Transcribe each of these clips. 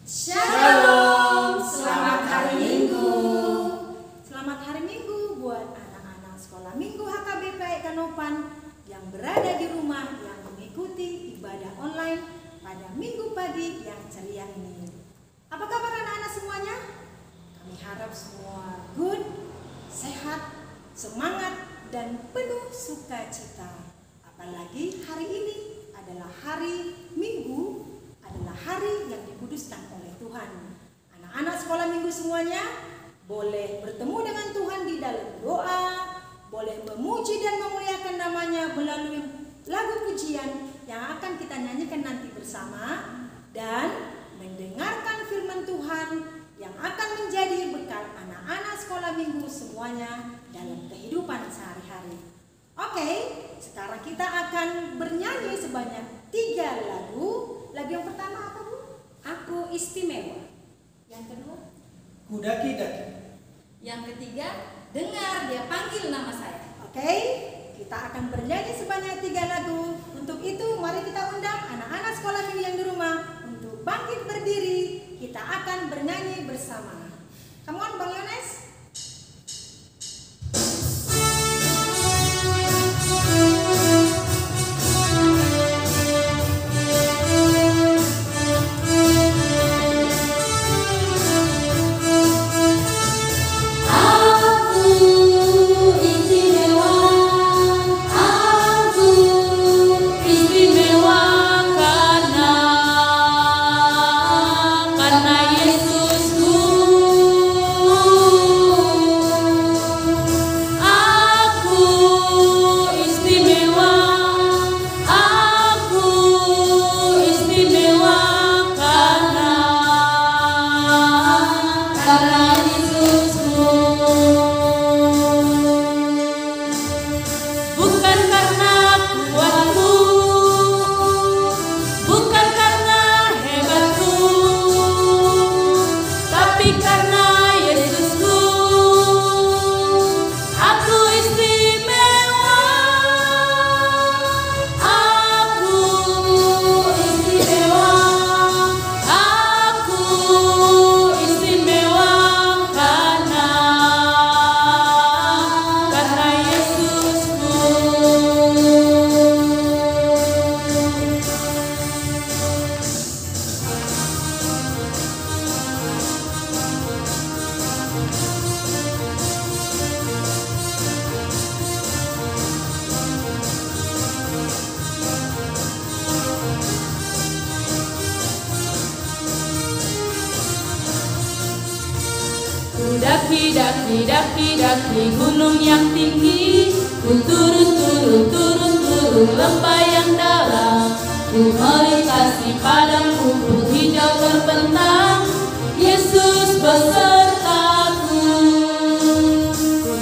Shalom, selamat hari Minggu. Selamat hari Minggu buat anak-anak sekolah Minggu HKBP Kanopan yang berada di rumah yang mengikuti ibadah online pada Minggu pagi yang ceria ini. Apa kabar anak-anak semuanya? Kami harap semua good, sehat, semangat, dan penuh sukacita. Apalagi hari ini adalah hari Minggu, adalah hari yang dikuduskan oleh Tuhan. Anak-anak sekolah Minggu semuanya boleh bertemu dengan Tuhan di dalam doa, boleh memuji dan memuliakan namanya melalui lagu pujian yang akan kita nyanyikan nanti bersama, dan mendengarkan firman Tuhan yang akan menjadi bekal anak-anak sekolah Minggu semuanya dalam kehidupan sehari-hari. Oke, sekarang kita akan bernyanyi sebanyak 3 lagu. Lagu yang pertama apa, Bu? Aku istimewa. Yang kedua? Kudaki-daki. Yang ketiga, dengar dia panggil nama saya. Oke, kita akan bernyanyi sebanyak 3 lagu. Untuk itu, mari kita undang anak-anak sekolah Minggu yang di rumah untuk bangkit berdiri. Kita akan bernyanyi bersama. Come on, Bang Yones. Daki gunung yang tinggi, ku turun lembah yang dalam, ku melintasi padang rumput hijau terbentang, Yesus besertaku. Ku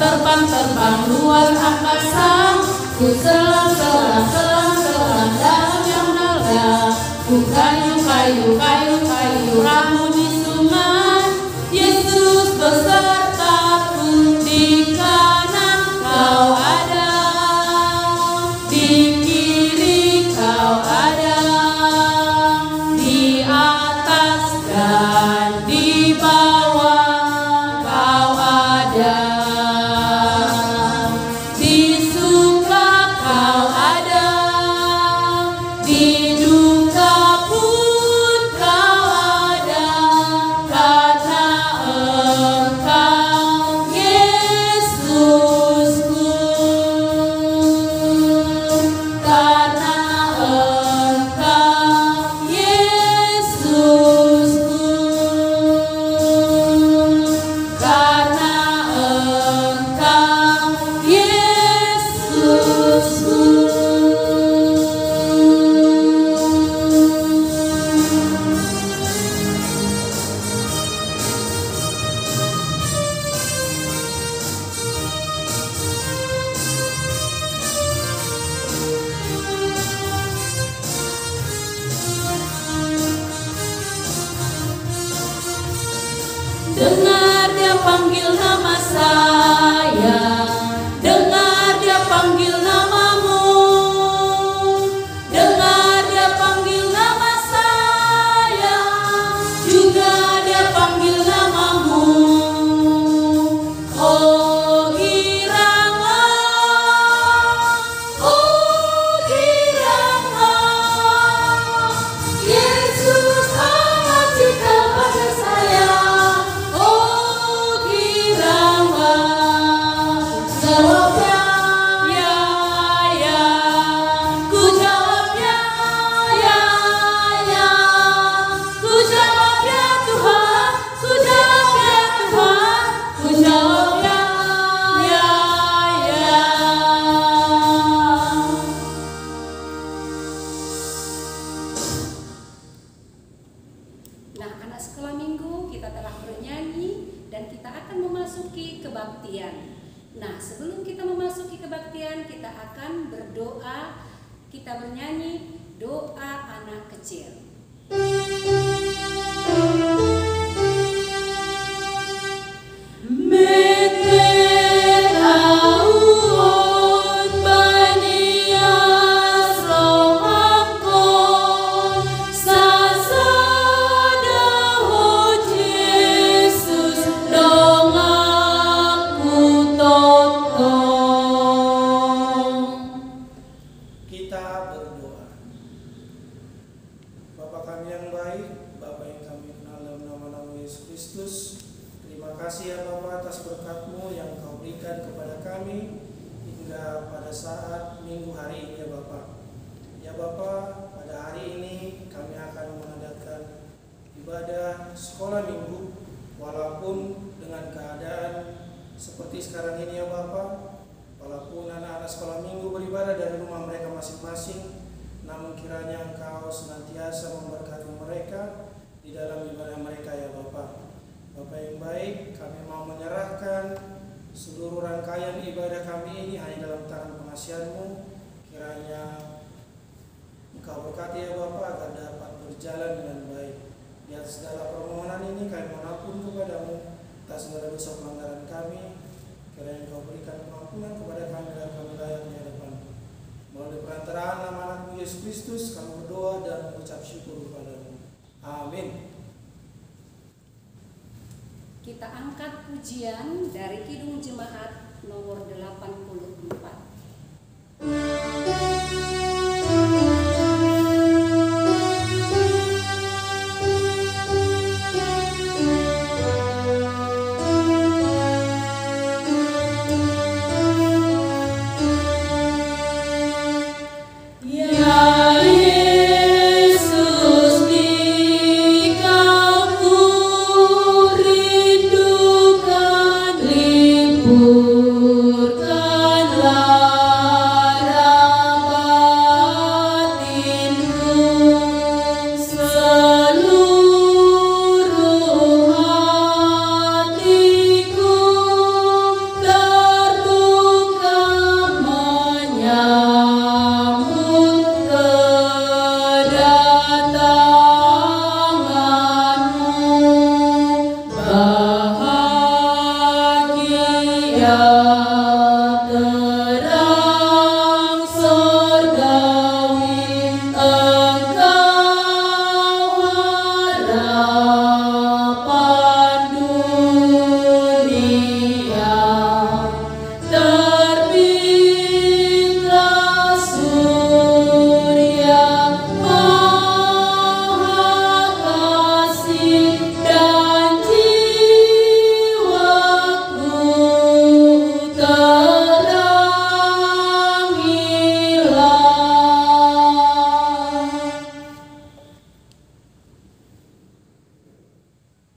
terbang luar angkasa, ku selang dalam yang dalam, ku kayu ramu di sungai, Yesus besertaku. Di kanan kau ada, di kiri kau ada, di atas dan di bawah kau ada, di suka kau ada, di duka pun kau ada, karena Engkau Yesusku, karena Engkau Yesusku, karena Engkau Yesusku. Dengar dia panggil nama saya, dengar dia panggil namamu, dengar dia panggil nama saya. memasuki kebaktian. Nah, sebelum kita memasuki kebaktian, kita akan berdoa, kita bernyanyi doa anak kecil. Sekolah minggu, walaupun dengan keadaan seperti sekarang ini ya Bapak, walaupun anak-anak sekolah minggu beribadah dari rumah mereka masing-masing, namun kiranya Engkau senantiasa memberkati mereka di dalam ibadah mereka ya Bapak. Bapak yang baik, kami mau menyerahkan seluruh rangkaian ibadah kami ini hanya dalam tangan pengasihan-Mu. Kiranya Engkau berkati ya Bapak agar dapat berjalan dengan baik. Di atas segala permohonan ini kami mohon ampun kepadamu atas segala dosa pelanggaran kami. Kiranya Engkau berikan pengampunan kepada kami dan kami layak di hadapan-Mu. Melalui perantaraan nama Anak-Mu Yesus Kristus kami berdoa dan mengucap syukur kepadamu. Amin. Kita angkat pujian dari Kidung Jemaat nomor 84.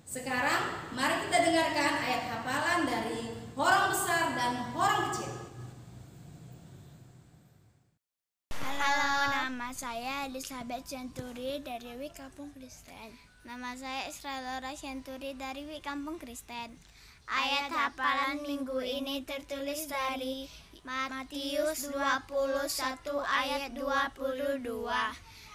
Sekarang mari kita dengarkan ayat hafalan dari Horong Besar dan Horong Kecil. Halo, nama saya Elizabeth Centuri dari WIK Kampung Kristen. Nama saya Isra Laura Centuri dari WIK Kampung Kristen. Ayat hafalan minggu ini tertulis dari Matius 21 ayat 22.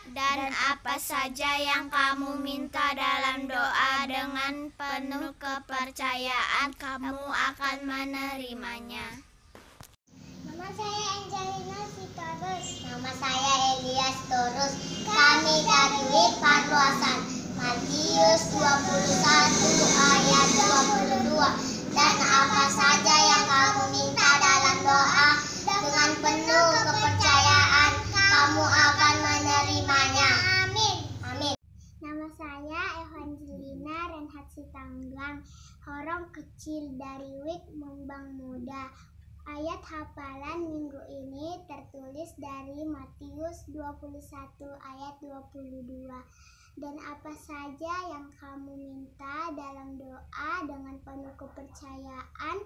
Dan apa saja yang kamu minta dalam doa dengan penuh kepercayaan, kamu akan menerimanya. Nama saya Angelina Sitorus. Nama saya Elias Torus. Kami dari WIK Parwasan. Matius 21 ayat 22. Dan apa saja yang kamu minta dalam doa dengan penuh kepercayaan, kamu akan menerimanya. Amin. Amin. Nama saya Evangelina Renhat Sitanggang, Horong Kecil dari WIK Membang Muda. Ayat hafalan minggu ini tertulis dari Matius 21 ayat 22. Dan apa saja yang kamu minta dalam doa dengan penuh kepercayaan,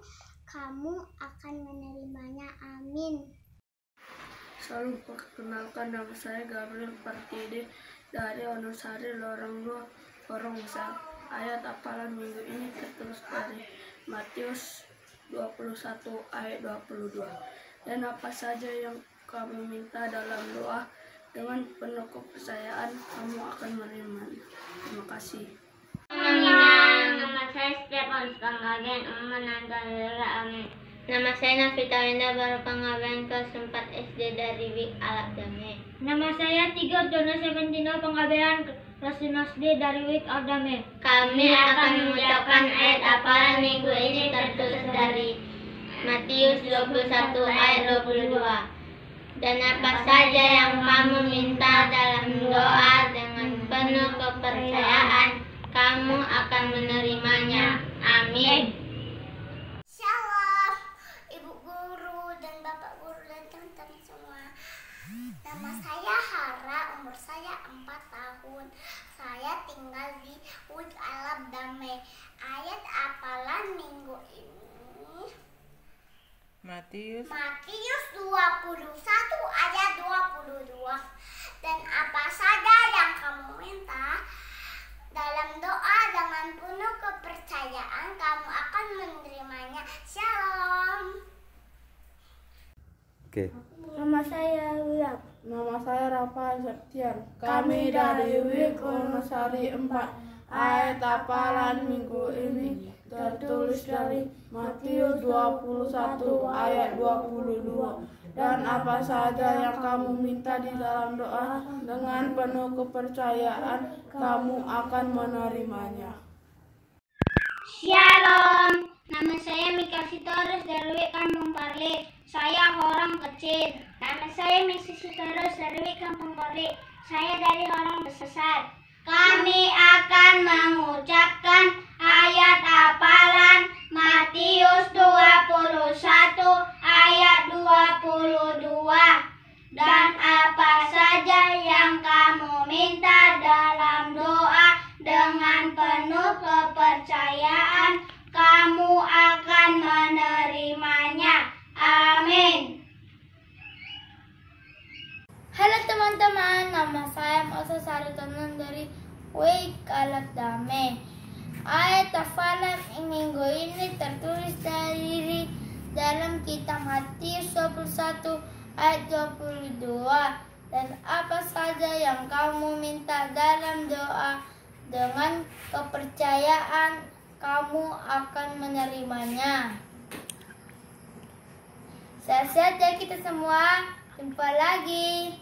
kamu akan menerimanya. Amin. Salam, perkenalkan nama saya Gabriel Partide dari Wonosari Lorong 2, Horong Besar. Ayat hafalan minggu ini tertulis dari Matius 21 ayat 22. Dan apa saja yang kamu minta dalam doa dengan penuh kepercayaan, kamu akan menerimanya. Terima kasih. Nama saya Stefan Panggabean Amin. Nama saya Nafita Wenda baru Panggabean kelas 4 SD dari Wik Alap Dame. Nama saya Tiga Jono Seventino Panggabean kelas 5 SD dari Wik Alap Dame. Kami akan mengucapkan ayat hafalan minggu ini tertulis dari Matius 21 ayat 22. Dan apa saja yang kamu minta dalam doa dengan penuh kepercayaan, kamu akan menerimanya. Amin. Shalom, Ibu Guru dan Bapak Guru dan teman-teman semua. Nama saya Hara, umur saya 4 tahun. Saya tinggal di Wik Alap Dame. Ayat hafalan minggu ini Matius 21 ayat 22. Dan apa saja yang kamu minta dalam doa dengan penuh kepercayaan, kamu akan menerimanya. Shalom. Oke. Nama saya William. Nama saya Rafa Septian. Kami dari Wik Wonosari 4. Ayat hafalan minggu ini tertulis dari Matius 21 ayat 22. Dan apa saja yang kamu minta di dalam doa dengan penuh kepercayaan, kamu akan menerimanya. Shalom. Nama saya Mika Sitorus dari Wik Kampung Parli. Saya orang kecil. Nama saya Misi Sitorus dari Wik Kampung Parli. Saya dari orang besar. Kami akan mengucapkan ayat hafalan Matius 21 ayat 22. Dan apa saja yang kamu minta dalam doa dengan penuh kepercayaan, kamu akan menerimanya. Amin. Halo teman-teman, nama saya Masa Saritonan dari Wik Alap Dame. Ayat hafalan minggu ini tertulis dari dalam kitab Matius 21 ayat 22. Dan apa saja yang kamu minta dalam doa dengan kepercayaan, kamu akan menerimanya. Sehat-sehat ya kita semua. Jumpa lagi.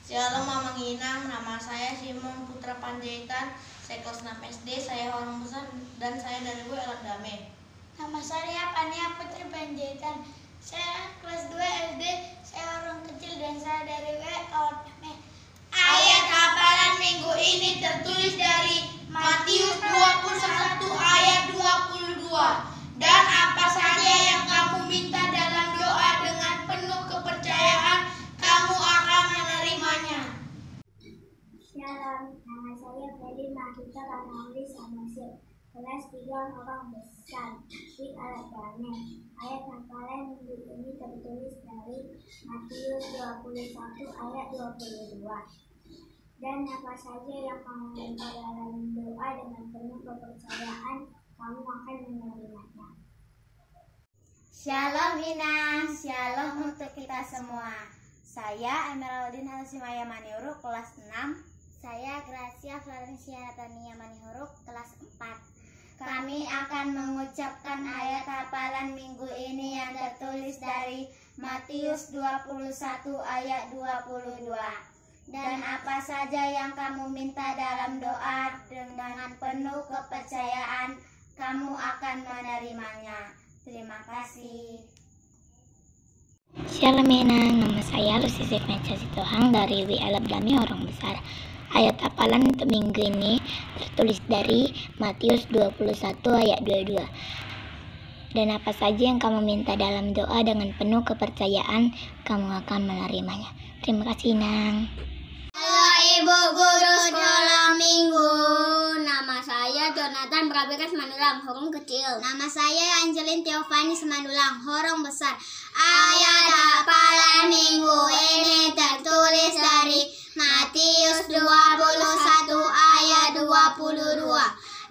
Shalom Mamang Inang, nama saya Simon Putra Panjaitan, saya kelas 6 SD, saya orang besar dan saya dari Wik Alap Dame. Nama saya Pania Putri Panjaitan. Saya kelas 2 SD, saya orang kecil dan saya dari Wik Alap Dame. Ayat hafalan minggu ini tertulis dari Matius 21 ayat 22. Dan apa saja yang kamu minta dalam doa dengan penuh kepercayaan, kamu akan menerimanya. Shalom, nama saya Feli Mahita Ranawi Samasir, kelas 3 orang besar di Alap Dame. Ayat hafalan minggu ini tertulis dari Matius 21 ayat 22. Dan apa saja yang kamu minta dalam doa dengan penuh kepercayaan, kamu akan menerimanya. Shalom Inang, shalom untuk kita semua. Saya Emeraldine Halsimaya Manihuruk, kelas 6. Saya Gracia Florencia Tania Manihuruk, kelas 4. Kami akan mengucapkan ayat hafalan minggu ini yang tertulis dari Matius 21 ayat 22. Dan apa saja yang kamu minta dalam doa dengan penuh kepercayaan, kamu akan menerimanya. Terima kasih. Shalom Inang, nama saya Lucy Sifmecha Sitohang dari Wik Alap Dame orang besar. Ayat hafalan untuk minggu ini tertulis dari Matius 21 ayat 22. Dan apa saja yang kamu minta dalam doa dengan penuh kepercayaan, kamu akan menerimanya. Terima kasih Inang. Halo Ibu Guru Sekolah Minggu. Nama saya Jonathan Prabekas Manulang, horong kecil. Nama saya Angelin Teofani Semandulang, horong besar. Ayat hafalan minggu ini tertulis dari Matius 21 ayat 22.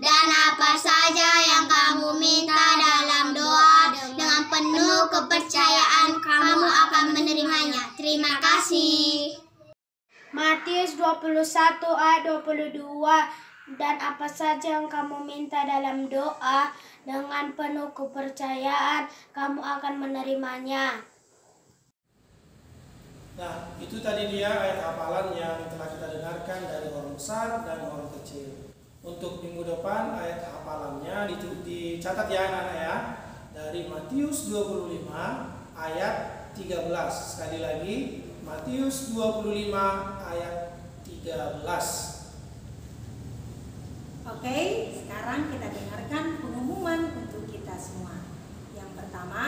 Dan apa saja yang kamu minta dalam Matius 21 ayat 22. Dan apa saja yang kamu minta dalam doa, dengan penuh kepercayaan kamu akan menerimanya. Nah, itu tadi dia ayat hafalan yang telah kita dengarkan dari orang besar dan orang kecil. Untuk minggu depan ayat hafalannya dicatat ya anak-anak ya. Dari Matius 25 ayat 13. Sekali lagi, Matius 25 ayat 13. Oke, sekarang kita dengarkan pengumuman untuk kita semua. Yang pertama,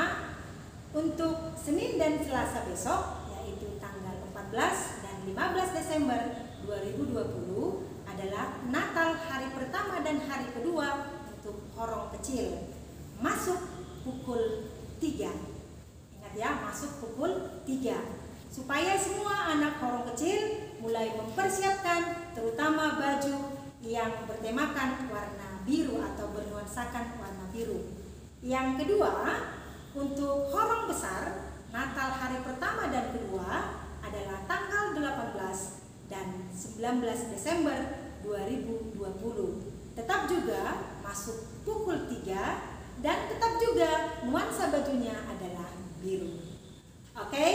untuk Senin dan Selasa besok, yaitu tanggal 14 dan 15 Desember 2020 adalah Natal hari pertama dan hari kedua untuk Horong Kecil. Masuk pukul 3. Ingat ya, masuk pukul 3. Supaya semua anak Horong Kecil mulai mempersiapkan terutama baju yang bertemakan warna biru atau bernuansakan warna biru. Yang kedua, untuk Horong Besar, Natal hari pertama dan kedua adalah tanggal 18 dan 19 Desember 2020. Tetap juga masuk pukul 3 dan tetap juga nuansa bajunya adalah biru. Oke,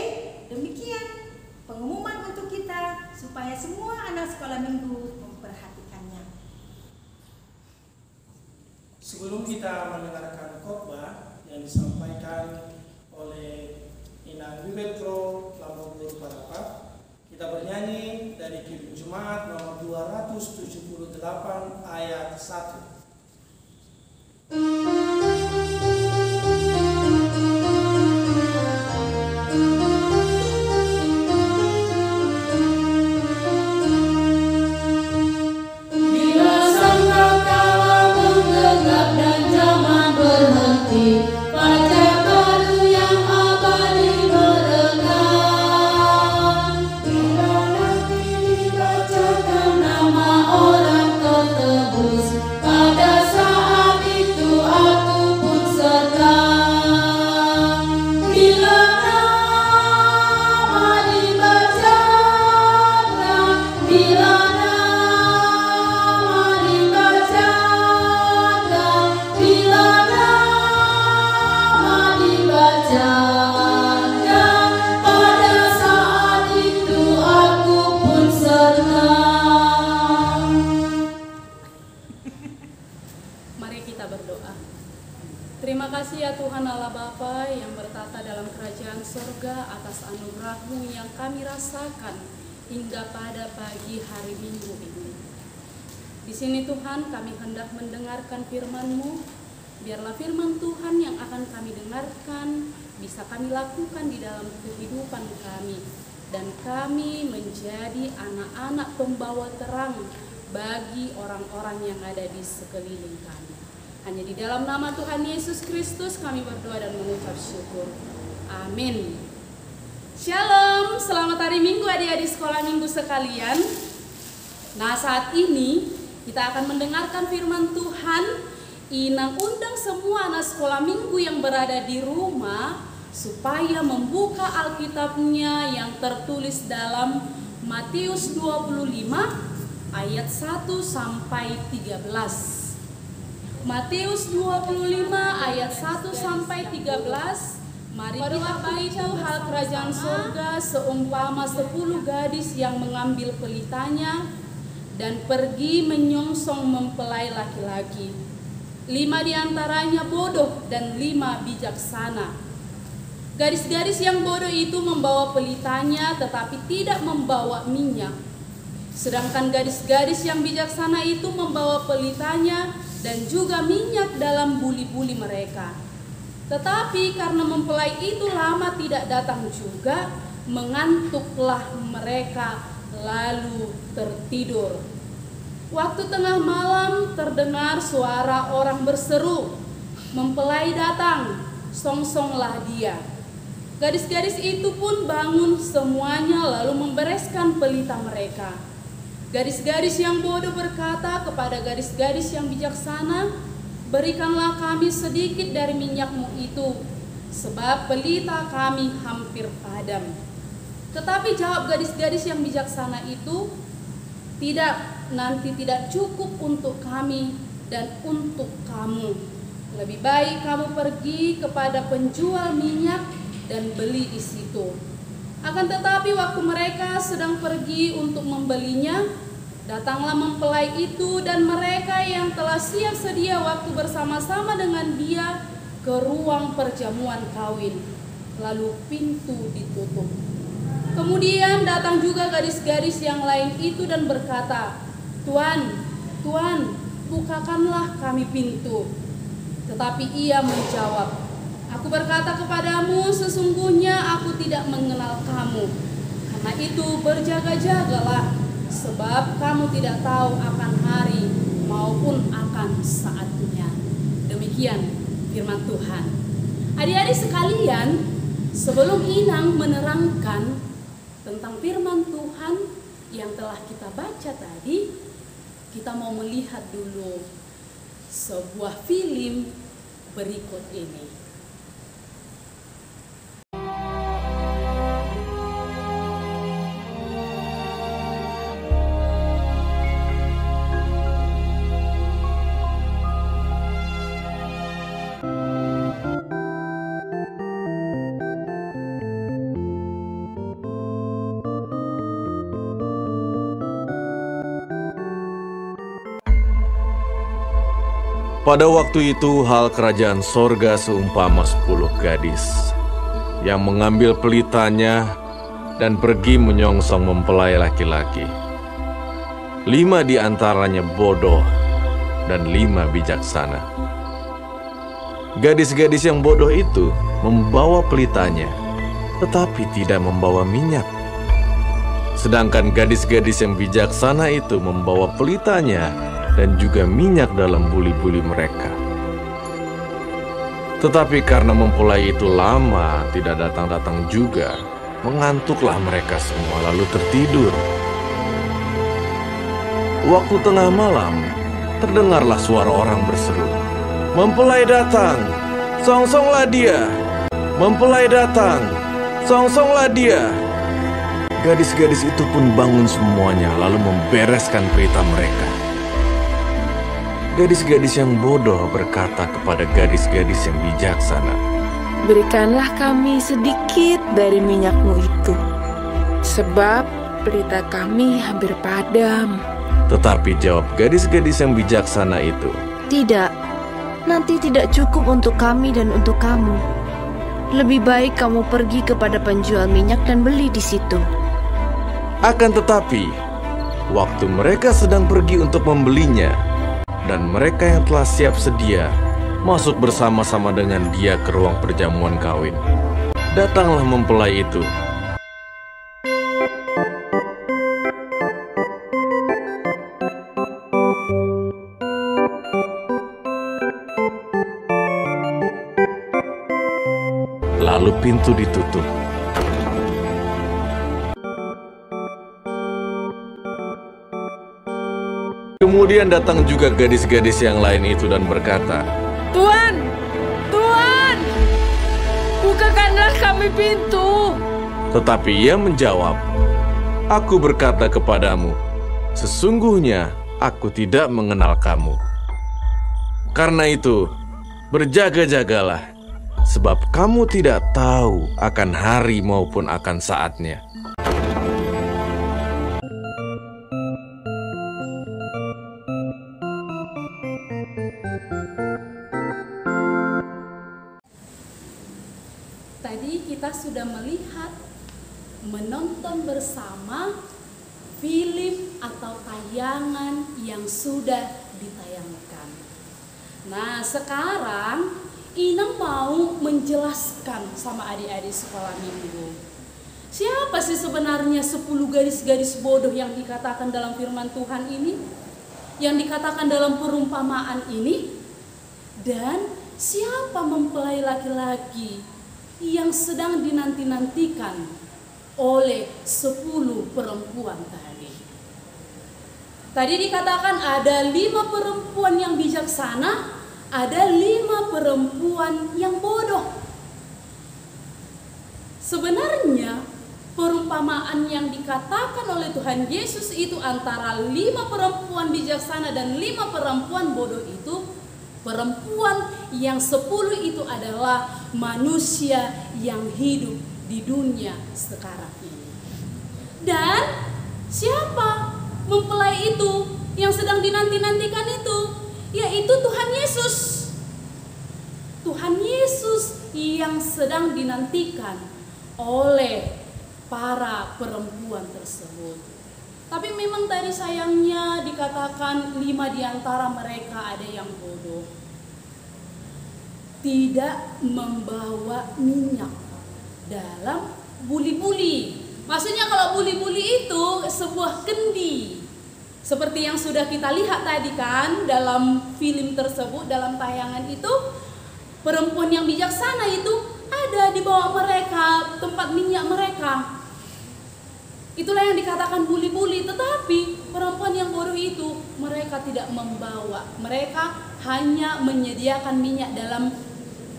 demikian pengumuman untuk kita supaya semua anak sekolah minggu memperhatikannya. Sebelum kita mendengarkan khotbah yang disampaikan oleh Inang Bibetro Lambung Parapat, kita bernyanyi dari Kidung Jemaat nomor 278 ayat 1. Terima kasih ya Tuhan Allah Bapa yang bertata dalam kerajaan surga atas anugerah-Mu yang kami rasakan hingga pada pagi hari Minggu ini. Di sini Tuhan kami hendak mendengarkan firman-Mu. Biarlah firman Tuhan yang akan kami dengarkan bisa kami lakukan di dalam kehidupan kami. Dan kami menjadi anak-anak pembawa terang bagi orang-orang yang ada di sekeliling kami. Hanya di dalam nama Tuhan Yesus Kristus kami berdoa dan mengucap syukur. Amin. Shalom, selamat hari Minggu adik-adik sekolah minggu sekalian. Nah, saat ini kita akan mendengarkan firman Tuhan. Inang undang semua anak sekolah minggu yang berada di rumah supaya membuka Alkitabnya yang tertulis dalam Matius 25 ayat 1 sampai 13. Matius 25 ayat 1 sampai 13. Mari kita baca hal kerajaan surga seumpama 10 gadis yang mengambil pelitanya dan pergi menyongsong mempelai laki-laki. 5 diantaranya bodoh dan 5 bijaksana. Gadis-gadis yang bodoh itu membawa pelitanya tetapi tidak membawa minyak. Sedangkan gadis-gadis yang bijaksana itu membawa pelitanya dan juga minyak dalam buli-buli mereka. Tetapi karena mempelai itu lama tidak datang juga, mengantuklah mereka lalu tertidur. Waktu tengah malam terdengar suara orang berseru, "Mempelai datang, songsonglah dia." Gadis-gadis itu pun bangun semuanya lalu membereskan pelita mereka. Gadis-gadis yang bodoh berkata kepada gadis-gadis yang bijaksana, "Berikanlah kami sedikit dari minyakmu itu, sebab pelita kami hampir padam." Tetapi jawab gadis-gadis yang bijaksana itu, tidak, nanti tidak cukup untuk kami dan untuk kamu. Lebih baik kamu pergi kepada penjual minyak dan beli di situ. Akan tetapi waktu mereka sedang pergi untuk membelinya, datanglah mempelai itu dan mereka yang telah siap sedia waktu bersama-sama dengan dia ke ruang perjamuan kawin. Lalu pintu ditutup. Kemudian datang juga gadis-gadis yang lain itu dan berkata, "Tuan, Tuan, bukakanlah kami pintu." Tetapi ia menjawab, "Aku berkata kepadamu, sesungguhnya aku tidak mengenal kamu. Karena itu berjaga-jagalah, sebab kamu tidak tahu akan hari maupun akan saatnya." Demikian firman Tuhan. Adik-adik sekalian, sebelum Inang menerangkan tentang firman Tuhan yang telah kita baca tadi, kita mau melihat dulu sebuah film berikut ini. Pada waktu itu hal kerajaan sorga seumpama 10 gadis yang mengambil pelitanya dan pergi menyongsong mempelai laki-laki. 5 di antaranya bodoh dan 5 bijaksana. Gadis-gadis yang bodoh itu membawa pelitanya, tetapi tidak membawa minyak. Sedangkan gadis-gadis yang bijaksana itu membawa pelitanya dan juga minyak dalam buli-buli mereka. Tetapi karena mempelai itu lama tidak datang-datang juga, mengantuklah mereka semua lalu tertidur. Waktu tengah malam, terdengarlah suara orang berseru, "Mempelai datang, songsonglah dia! Mempelai datang, songsonglah dia!" Gadis-gadis itu pun bangun semuanya lalu membereskan pelita mereka. Gadis-gadis yang bodoh berkata kepada gadis-gadis yang bijaksana, "Berikanlah kami sedikit dari minyakmu itu, sebab pelita kami hampir padam." Tetapi jawab gadis-gadis yang bijaksana itu, "Tidak, nanti tidak cukup untuk kami dan untuk kamu. Lebih baik kamu pergi kepada penjual minyak dan beli di situ." Akan tetapi, waktu mereka sedang pergi untuk membelinya, dan mereka yang telah siap sedia masuk bersama-sama dengan dia ke ruang perjamuan kawin, datanglah mempelai itu. Lalu pintu ditutup. Kemudian datang juga gadis-gadis yang lain itu dan berkata, "Tuan, Tuan, bukakanlah kami pintu." Tetapi ia menjawab, "Aku berkata kepadamu, sesungguhnya aku tidak mengenal kamu. Karena itu, berjaga-jagalah, sebab kamu tidak tahu akan hari maupun akan saatnya." Tadi kita sudah menonton bersama film atau tayangan yang sudah ditayangkan. Nah, sekarang Inang mau menjelaskan sama adik-adik sekolah minggu. Siapa sih sebenarnya 10 gadis-gadis bodoh yang dikatakan dalam firman Tuhan ini? Yang dikatakan dalam perumpamaan ini? Dan siapa mempelai laki-laki yang sedang dinanti-nantikan oleh 10 perempuan tadi? Tadi dikatakan ada 5 perempuan yang bijaksana, ada 5 perempuan yang bodoh. Sebenarnya perumpamaan perumpamaan yang dikatakan oleh Tuhan Yesus itu antara 5 perempuan bijaksana dan 5 perempuan bodoh itu, perempuan yang 10 itu adalah manusia yang hidup di dunia sekarang ini. Dan siapa mempelai itu yang sedang dinanti-nantikan itu? Yaitu Tuhan Yesus. Tuhan Yesus yang sedang dinantikan oleh para perempuan tersebut. Tapi memang tadi sayangnya dikatakan 5 di antara mereka ada yang bodoh. Tidak membawa minyak dalam buli-buli. Maksudnya kalau buli-buli itu sebuah kendi. Seperti yang sudah kita lihat tadi kan dalam film tersebut, dalam tayangan itu, perempuan yang bijaksana itu ada di bawah mereka tempat minyak mereka. Itulah yang dikatakan buli-buli. Tetapi perempuan yang bodoh itu mereka tidak membawa. Mereka hanya menyediakan minyak dalam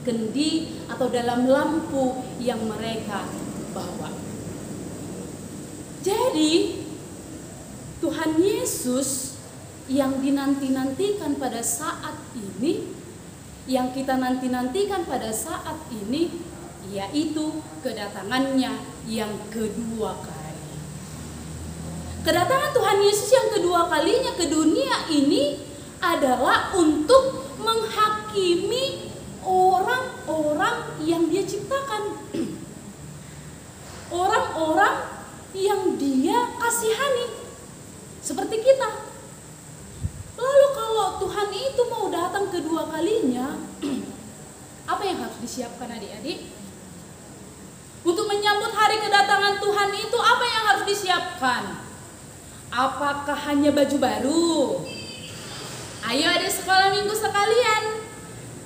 kendi atau dalam lampu yang mereka bawa. Jadi Tuhan Yesus yang dinanti-nantikan pada saat ini, yang kita nanti-nantikan pada saat ini, yaitu kedatangannya yang kedua kali. Kedatangan Tuhan Yesus yang kedua kalinya ke dunia ini adalah untuk menghakimi orang-orang yang Dia ciptakan. Orang-orang yang Dia kasihani. Seperti kita. Lalu kalau Tuhan itu mau datang kedua kalinya, apa yang harus disiapkan adik-adik? Untuk menyambut hari kedatangan Tuhan itu apa yang harus disiapkan? Apakah hanya baju baru? Ayo adik sekolah minggu sekalian,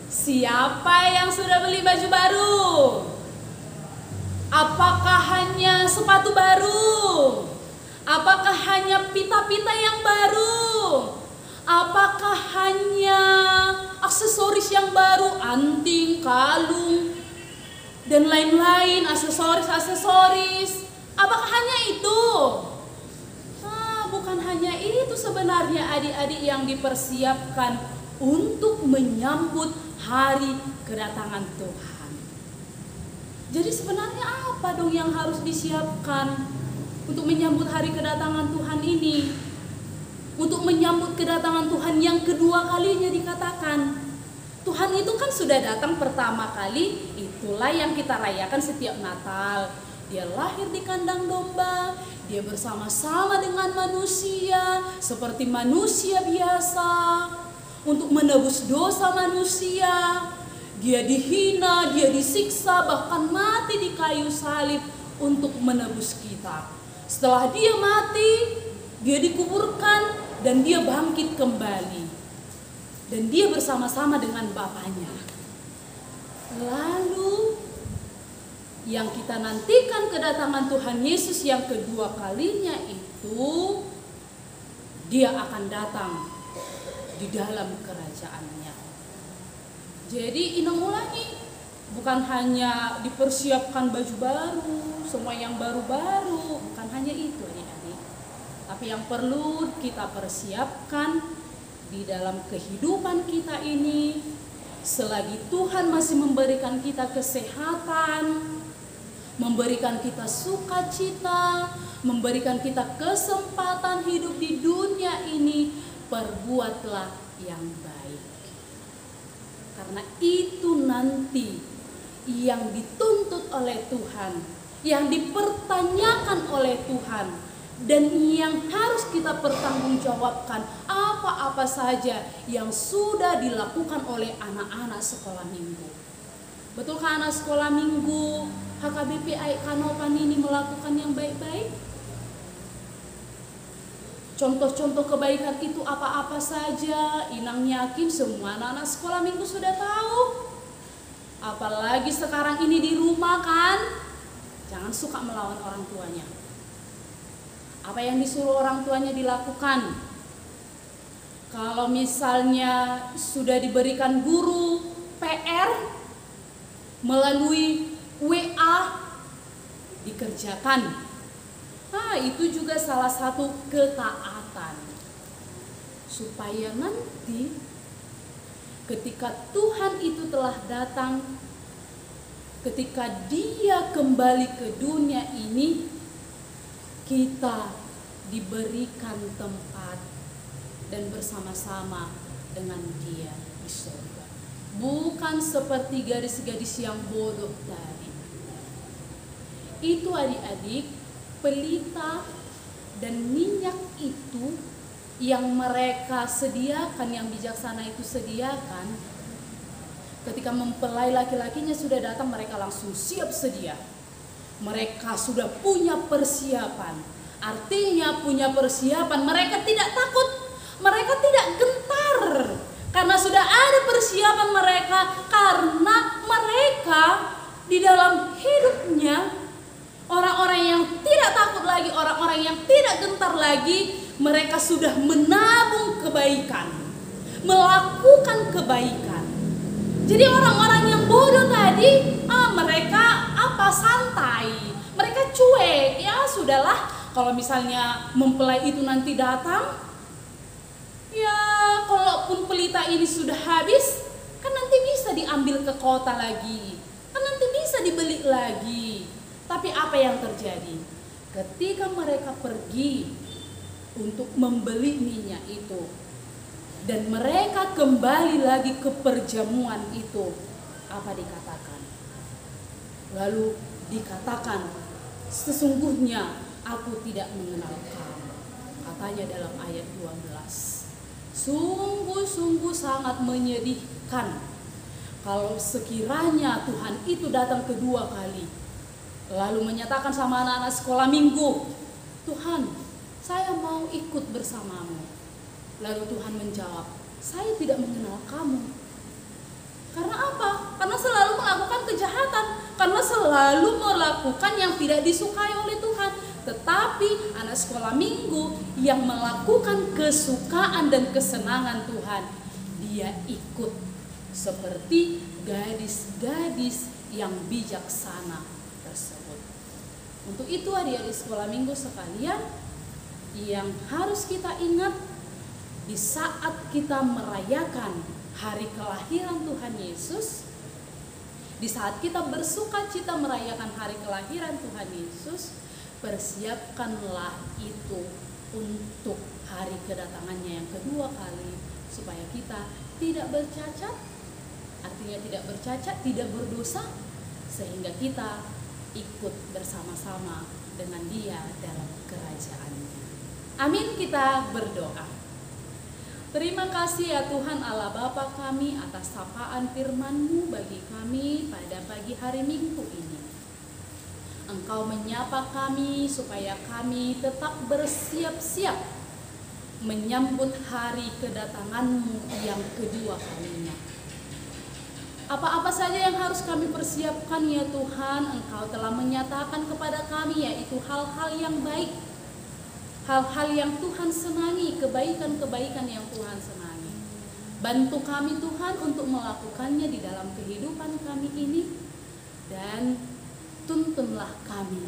siapa yang sudah beli baju baru? Apakah hanya sepatu baru? Apakah hanya pita-pita yang baru? Apakah hanya aksesoris yang baru, anting, kalung, dan lain-lain, aksesoris? Apakah hanya itu? Bukan hanya itu sebenarnya adik-adik yang dipersiapkan untuk menyambut hari kedatangan Tuhan. Jadi sebenarnya apa dong yang harus disiapkan untuk menyambut hari kedatangan Tuhan ini? Untuk menyambut kedatangan Tuhan yang kedua kalinya dikatakan. Tuhan itu kan sudah datang pertama kali, itulah yang kita rayakan setiap Natal. Dia lahir di kandang domba, Dia bersama-sama dengan manusia, seperti manusia biasa, untuk menebus dosa manusia. Dia dihina, Dia disiksa, bahkan mati di kayu salib untuk menebus kita. Setelah Dia mati, Dia dikuburkan, dan Dia bangkit kembali. Dan Dia bersama-sama dengan Bapaknya. Lalu yang kita nantikan kedatangan Tuhan Yesus yang kedua kalinya itu, Dia akan datang di dalam kerajaan-Nya. Jadi Inang ulangi, bukan hanya dipersiapkan baju baru, semua yang baru-baru, bukan hanya itu adik-adik. Tapi yang perlu kita persiapkan di dalam kehidupan kita ini, selagi Tuhan masih memberikan kita kesehatan, memberikan kita sukacita, memberikan kita kesempatan hidup di dunia ini, perbuatlah yang baik. Karena itu nanti yang dituntut oleh Tuhan, yang dipertanyakan oleh Tuhan, dan yang harus kita pertanggungjawabkan apa-apa saja yang sudah dilakukan oleh anak-anak sekolah minggu. Betulkah anak sekolah minggu HKBP AIK Kanopan ini melakukan yang baik-baik? Contoh-contoh kebaikan itu apa-apa saja? Inang yakin semua anak-anak sekolah minggu sudah tahu. Apalagi sekarang ini di rumah kan, jangan suka melawan orang tuanya. Apa yang disuruh orang tuanya dilakukan. Kalau misalnya sudah diberikan guru PR melalui WA, dikerjakan. Itu juga salah satu ketaatan. Supaya nanti ketika Tuhan itu telah datang, ketika Dia kembali ke dunia ini, kita diberikan tempat dan bersama-sama dengan Dia di surga. Bukan seperti gadis-gadis yang bodoh tadi. Itu adik-adik, pelita dan minyak itu yang mereka sediakan, yang bijaksana itu sediakan, ketika mempelai laki-lakinya sudah datang, mereka langsung siap sedia. Mereka sudah punya persiapan. Artinya punya persiapan, mereka tidak takut, mereka tidak gentar, karena sudah ada persiapan mereka, karena mereka di dalam hidupnya orang-orang yang tidak takut lagi, orang-orang yang tidak gentar lagi, mereka sudah menabung kebaikan, melakukan kebaikan. Jadi orang-orang yang bodoh tadi, mereka santai, mereka cuek, ya sudahlah. Kalau misalnya mempelai itu nanti datang, ya kalaupun pelita ini sudah habis, kan nanti bisa diambil ke kota lagi, kan nanti bisa dibeli lagi. Tapi apa yang terjadi? Ketika mereka pergi untuk membeli minyak itu, dan mereka kembali lagi ke perjamuan itu, apa dikatakan? Lalu dikatakan, sesungguhnya aku tidak mengenal kamu. Katanya dalam ayat 12. Sungguh-sungguh sangat menyedihkan kalau sekiranya Tuhan itu datang kedua kali, lalu menyatakan sama anak-anak sekolah minggu, Tuhan, saya mau ikut bersamamu. Lalu Tuhan menjawab, saya tidak mengenal kamu. Karena apa? Karena selalu melakukan kejahatan, karena selalu melakukan yang tidak disukai oleh Tuhan. Tetapi anak sekolah minggu yang melakukan kesukaan dan kesenangan Tuhan, dia ikut seperti gadis-gadis yang bijaksana tersebut. Untuk itu adik-adik sekolah minggu sekalian, yang harus kita ingat di saat kita merayakan hari kelahiran Tuhan Yesus, di saat kita bersuka cita merayakan hari kelahiran Tuhan Yesus, persiapkanlah itu untuk hari kedatangannya yang kedua kali, supaya kita tidak bercacat, artinya tidak bercacat, tidak berdosa, sehingga kita ikut bersama-sama dengan Dia dalam kerajaannya. Amin, kita berdoa. Terima kasih ya Tuhan Allah Bapa kami atas sapaan firman-Mu bagi kami pada pagi hari Minggu ini. Engkau menyapa kami supaya kami tetap bersiap-siap menyambut hari kedatangan-Mu yang kedua kalinya. Apa-apa saja yang harus kami persiapkan ya Tuhan, Engkau telah menyatakan kepada kami, yaitu hal-hal yang baik, hal-hal yang Tuhan senangi, kebaikan-kebaikan yang Tuhan senangi. Bantu kami Tuhan untuk melakukannya di dalam kehidupan kami ini, dan tuntunlah kami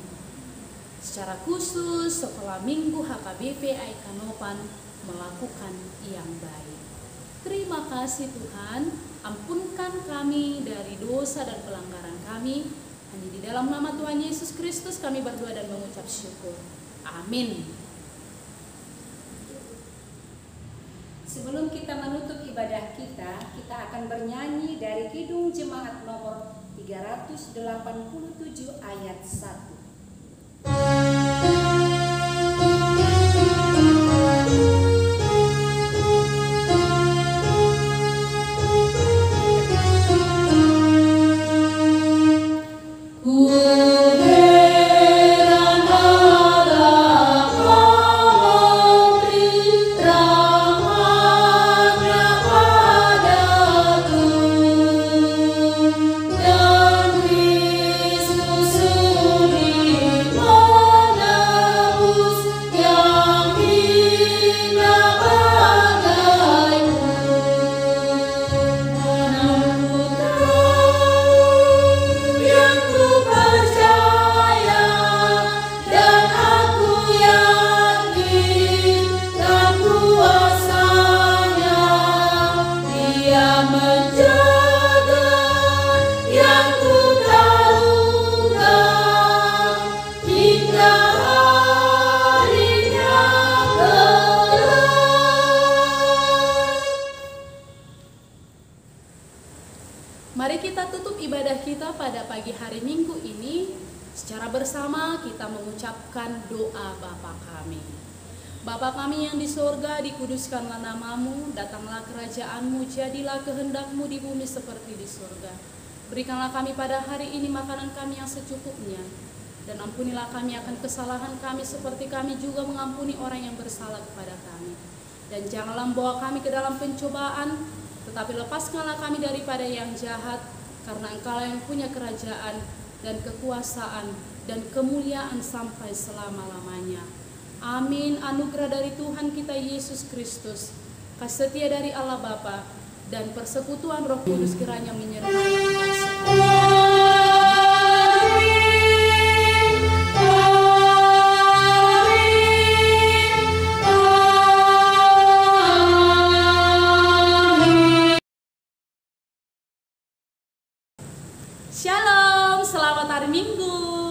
secara khusus sekolah minggu HKBP Aikanopan melakukan yang baik. Terima kasih Tuhan, ampunkan kami dari dosa dan pelanggaran kami. Hanya di dalam nama Tuhan Yesus Kristus kami berdoa dan mengucap syukur. Amin. Sebelum kita menutup ibadah kita akan bernyanyi dari Kidung Jemaat nomor 387 ayat 1. Kristus suri Mari kita tutup ibadah kita pada pagi hari Minggu ini. Secara bersama kita mengucapkan doa Bapa kami. Bapa kami yang di sorga, dikuduskanlah namamu, datanglah kerajaanmu, jadilah kehendakmu di bumi seperti di sorga. Berikanlah kami pada hari ini makanan kami yang secukupnya, dan ampunilah kami akan kesalahan kami seperti kami juga mengampuni orang yang bersalah kepada kami. Dan janganlah membawa kami ke dalam pencobaan, tetapi lepaskanlah kami daripada yang jahat, karena Engkaulah yang punya kerajaan dan kekuasaan dan kemuliaan sampai selama-lamanya. Amin. Anugerah dari Tuhan kita Yesus Kristus, kasih setia dari Allah Bapa, dan persekutuan Roh Kudus kiranya menyertai kita semua. Shalom, selamat hari Minggu.